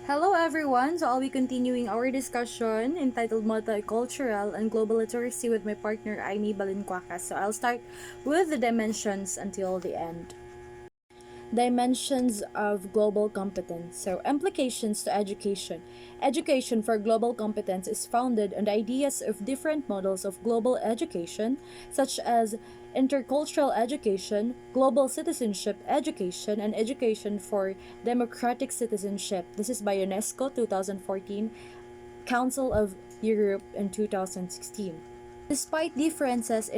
Hello everyone! So I'll be continuing our discussion entitled Multicultural and Global Literacy with my partner Aini Balinquacas. So I'll start with the dimensions until the end. Dimensions of global competence. So, implications to education. Education for global competence is founded on the ideas of different models of global education, such as intercultural education, global citizenship education, and education for democratic citizenship. This is by UNESCO 2014, Council of Europe in 2016. Despite differences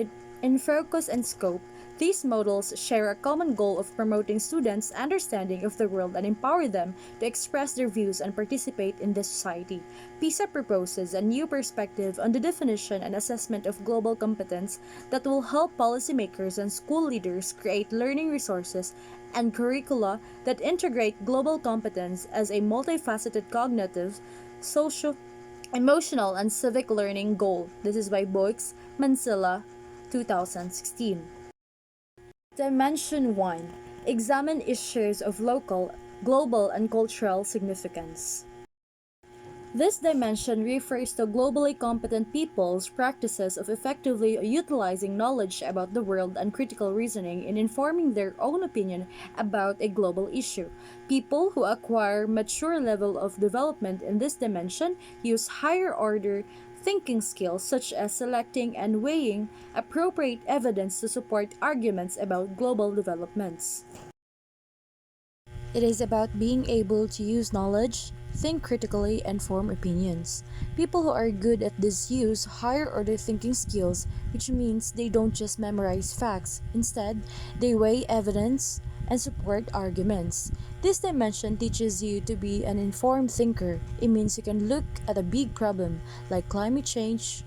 in focus and scope, these models share a common goal of promoting students' understanding of the world and empower them to express their views and participate in the society. PISA proposes a new perspective on the definition and assessment of global competence that will help policymakers and school leaders create learning resources and curricula that integrate global competence as a multifaceted cognitive, social, emotional, and civic learning goal. This is by Boix, Mansilla, 2016. Dimension 1. Examine issues of local, global, and cultural significance. This dimension refers to globally competent people's practices of effectively utilizing knowledge about the world and critical reasoning in informing their own opinion about a global issue. People who acquire mature level of development in this dimension use higher order thinking skills such as selecting and weighing appropriate evidence to support arguments about global developments. It is about being able to use knowledge, think critically, and form opinions. People who are good at this use higher order thinking skills, which means they don't just memorize facts. Instead, they weigh evidence and support arguments. This dimension teaches you to be an informed thinker. It means you can look at a big problem like climate change,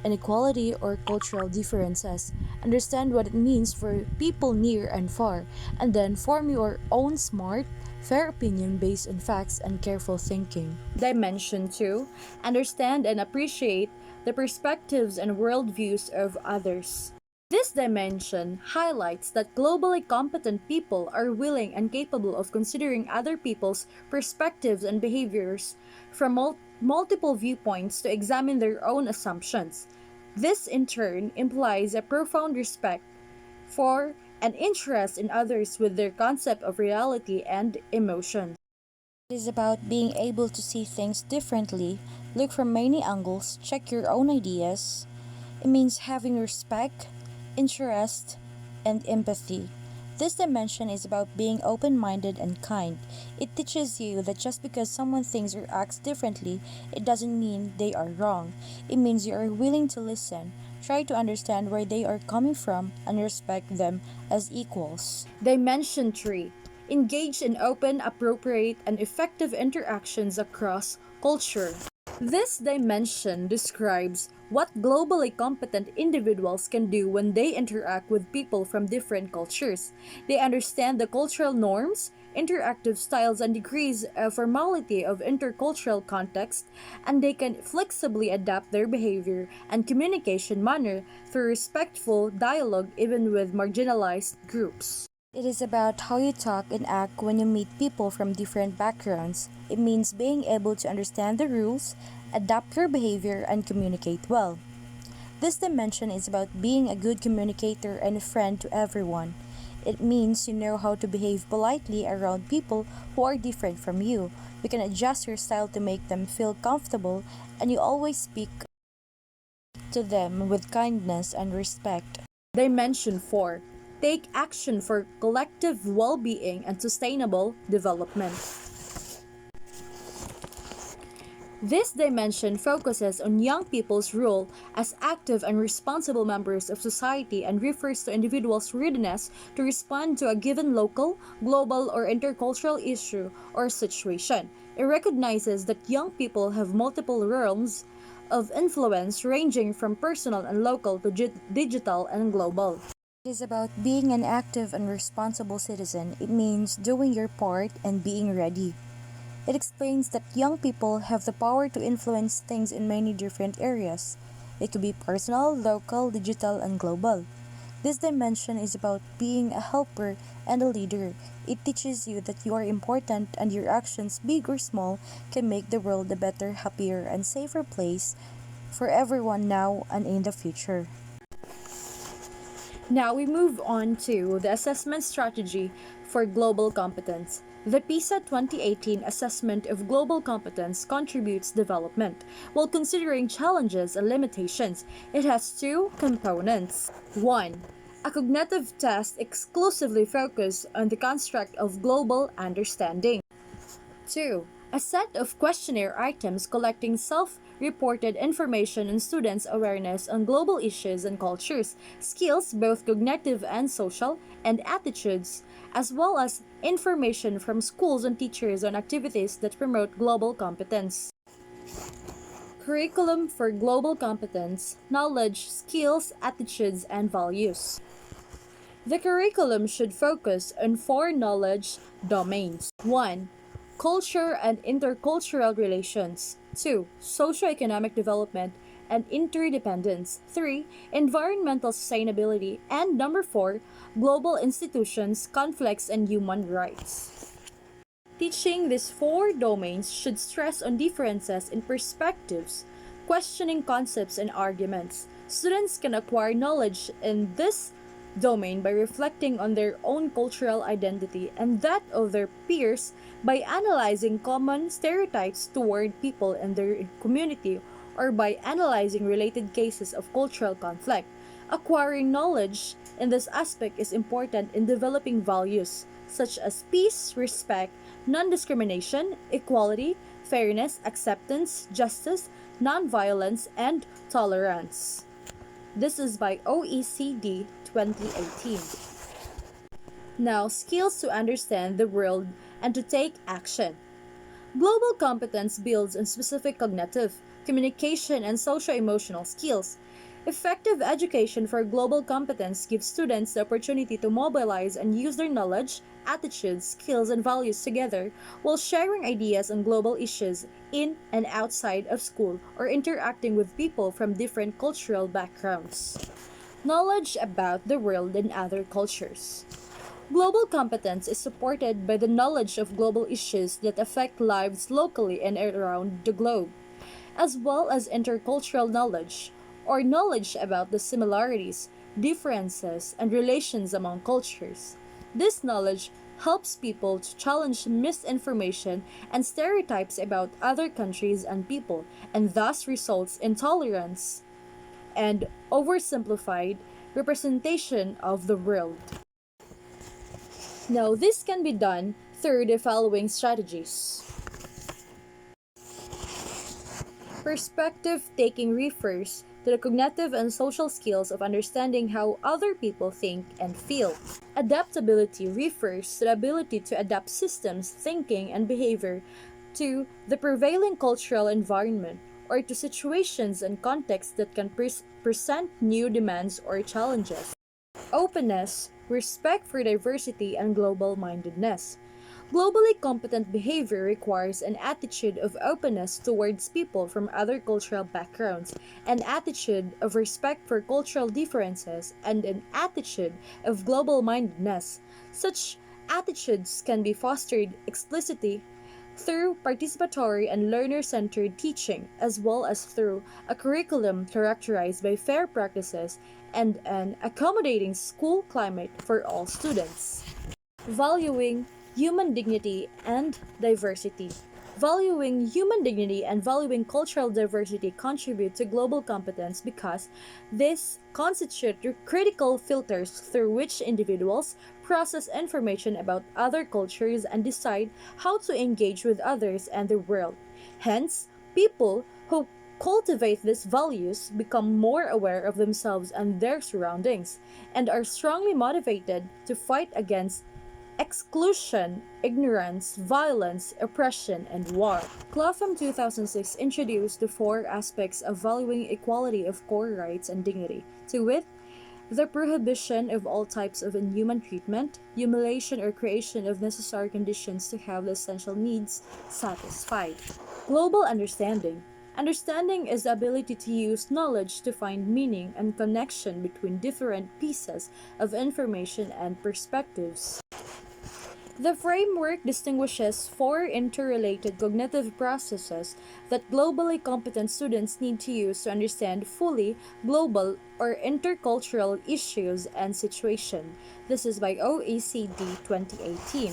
inequality, or cultural differences, understand what it means for people near and far, and then form your own smart, fair opinion based on facts and careful thinking. Dimension 2. Understand and appreciate the perspectives and worldviews of others. This dimension highlights that globally competent people are willing and capable of considering other people's perspectives and behaviors from multiple viewpoints to examine their own assumptions. This, in turn, implies a profound respect for and interest in others with their concept of reality and emotion. It is about being able to see things differently, look from many angles, check your own ideas. It means having respect, interest, and empathy. This dimension is about being open minded and kind. It teaches you that just because someone thinks or acts differently, it doesn't mean they are wrong. It means you are willing to listen, try to understand where they are coming from, and respect them as equals. Dimension 3. Engage in open, appropriate, and effective interactions across culture. This dimension describes what globally competent individuals can do when they interact with people from different cultures. They understand the cultural norms, interactive styles, and degrees of formality of intercultural context, and they can flexibly adapt their behavior and communication manner through respectful dialogue even with marginalized groups. It is about how you talk and act when you meet people from different backgrounds. It means being able to understand the rules, adapt your behavior, and communicate well. This dimension is about being a good communicator and a friend to everyone. It means you know how to behave politely around people who are different from you. You can adjust your style to make them feel comfortable, and you always speak to them with kindness and respect. Dimension 4. Take action for collective well-being and sustainable development. This dimension focuses on young people's role as active and responsible members of society and refers to individuals' readiness to respond to a given local, global, or intercultural issue or situation. It recognizes that young people have multiple realms of influence ranging from personal and local to digital and global. It is about being an active and responsible citizen. It means doing your part and being ready. It explains that young people have the power to influence things in many different areas. It could be personal, local, digital, and global. This dimension is about being a helper and a leader. It teaches you that you are important and your actions, big or small, can make the world a better, happier, and safer place for everyone now and in the future. Now we move on to the assessment strategy for global competence. The PISA 2018 assessment of global competence contributes development. While considering challenges and limitations, it has two components. 1. A cognitive test exclusively focused on the construct of global understanding. 2. A set of questionnaire items collecting self-reported information on students' awareness on global issues and cultures, skills both cognitive and social, and attitudes, as well as information from schools and teachers on activities that promote global competence. Curriculum for global competence, knowledge, skills, attitudes, and values. The curriculum should focus on four knowledge domains. 1. Culture and intercultural relations. 2. Socioeconomic development and interdependence. 3. Environmental sustainability. And number 4. Global institutions, conflicts, and human rights. Teaching these four domains should stress on differences in perspectives, questioning concepts and arguments. Students can acquire knowledge in this domain by reflecting on their own cultural identity and that of their peers by analyzing common stereotypes toward people in their community or by analyzing related cases of cultural conflict. Acquiring knowledge in this aspect is important in developing values such as peace, respect, non-discrimination, equality, fairness, acceptance, justice, non-violence, and tolerance. This is by OECD 2018. Now, skills to understand the world and to take action. Global competence builds on specific cognitive, communication, and socio-emotional skills. Effective education for global competence gives students the opportunity to mobilize and use their knowledge, attitudes, skills, and values together while sharing ideas on global issues in and outside of school or interacting with people from different cultural backgrounds. Knowledge about the world and other cultures. Global competence is supported by the knowledge of global issues that affect lives locally and around the globe, as well as intercultural knowledge, or knowledge about the similarities, differences, and relations among cultures. This knowledge helps people to challenge misinformation and stereotypes about other countries and people, and thus results in tolerance and oversimplified representation of the world. Now, this can be done through the following strategies. Perspective taking refers to the cognitive and social skills of understanding how other people think and feel. Adaptability refers to the ability to adapt systems, thinking, and behavior to the prevailing cultural environment or to situations and contexts that can present new demands or challenges. Openness, respect for diversity, and global-mindedness. Globally competent behavior requires an attitude of openness towards people from other cultural backgrounds, an attitude of respect for cultural differences, and an attitude of global-mindedness. Such attitudes can be fostered explicitly through participatory and learner-centered teaching, as well as through a curriculum characterized by fair practices and an accommodating school climate for all students. Valuing human dignity and diversity. Valuing human dignity and valuing cultural diversity contribute to global competence because these constitute critical filters through which individuals process information about other cultures and decide how to engage with others and the world. Hence, people who cultivate these values become more aware of themselves and their surroundings and are strongly motivated to fight against exclusion, ignorance, violence, oppression, and war. Clapham 2006 introduced the four aspects of valuing equality of core rights and dignity, to wit, the prohibition of all types of inhuman treatment, humiliation or creation of necessary conditions to have the essential needs satisfied. Global understanding. Understanding is the ability to use knowledge to find meaning and connection between different pieces of information and perspectives. The framework distinguishes four interrelated cognitive processes that globally competent students need to use to understand fully global or intercultural issues and situations. This is by OECD 2018.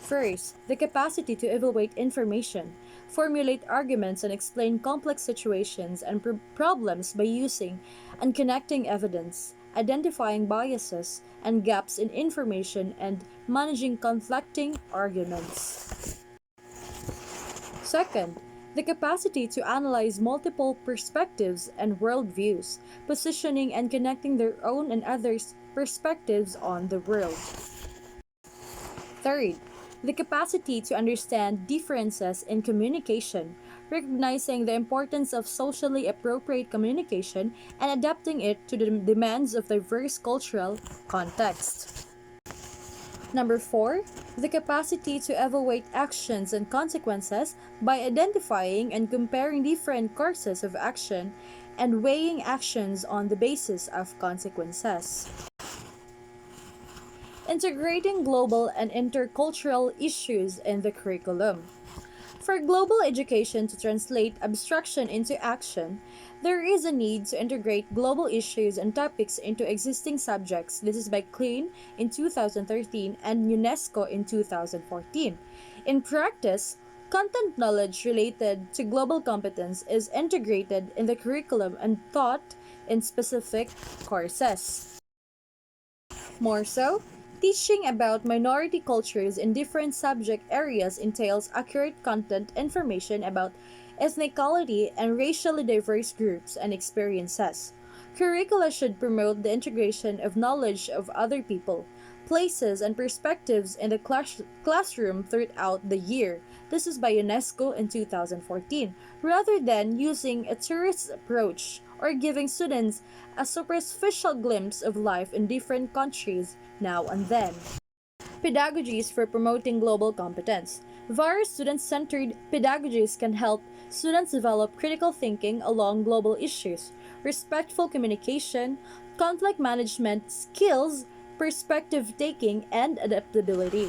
First, the capacity to evaluate information, formulate arguments, and explain complex situations and problems by using and connecting evidence, identifying biases and gaps in information, and managing conflicting arguments. Second, the capacity to analyze multiple perspectives and worldviews, positioning and connecting their own and others' perspectives on the world. Third, the capacity to understand differences in communication, recognizing the importance of socially appropriate communication and adapting it to the demands of diverse cultural contexts. Number 4, the capacity to evaluate actions and consequences by identifying and comparing different courses of action and weighing actions on the basis of consequences. Integrating global and intercultural issues in the curriculum. For global education to translate abstraction into action, there is a need to integrate global issues and topics into existing subjects. This is by Klein in 2013 and UNESCO in 2014. In practice, content knowledge related to global competence is integrated in the curriculum and taught in specific courses. More so, teaching about minority cultures in different subject areas entails accurate content information about ethnicity and racially diverse groups and experiences. Curricula should promote the integration of knowledge of other people, places, and perspectives in the classroom throughout the year. This is by UNESCO in 2014, rather than using a tourist approach or giving students a superficial glimpse of life in different countries now and then. Pedagogies for promoting global competence. Various student-centered pedagogies can help students develop critical thinking along global issues, respectful communication, conflict management skills, perspective taking, and adaptability.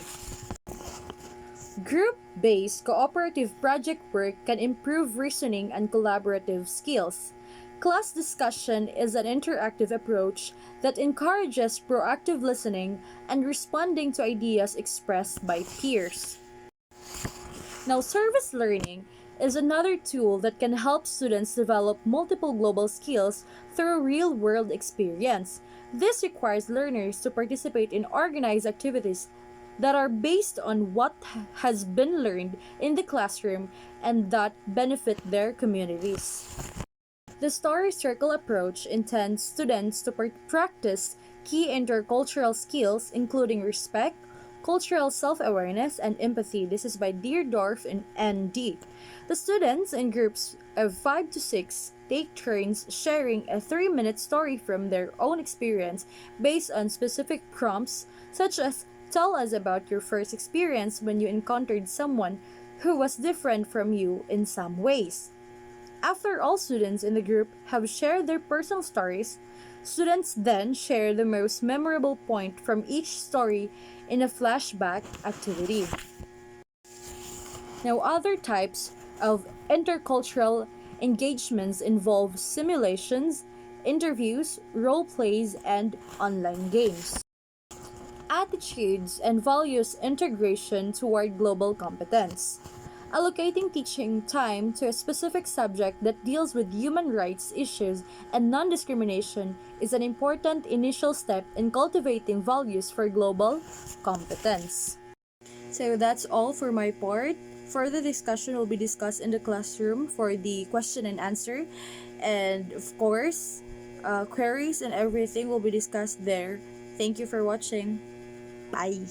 Group-based cooperative project work can improve reasoning and collaborative skills. Class discussion is an interactive approach that encourages proactive listening and responding to ideas expressed by peers. Now, service learning is another tool that can help students develop multiple global skills through real-world experience. This requires learners to participate in organized activities that are based on what has been learned in the classroom and that benefit their communities. The story circle approach intends students to practice key intercultural skills including respect, cultural self-awareness, and empathy. This is by Deerdorf and ND. The students in groups of 5 to 6 take turns sharing a 3-minute story from their own experience based on specific prompts such as tell us about your first experience when you encountered someone who was different from you in some ways. After all students in the group have shared their personal stories, students then share the most memorable point from each story in a flashback activity. Now, other types of intercultural engagements involve simulations, interviews, role plays, and online games. Attitudes and values integration toward global competence. Allocating teaching time to a specific subject that deals with human rights issues and non-discrimination is an important initial step in cultivating values for global competence. So that's all for my part. Further discussion will be discussed in the classroom for the question and answer. And of course, queries and everything will be discussed there. Thank you for watching. Bye.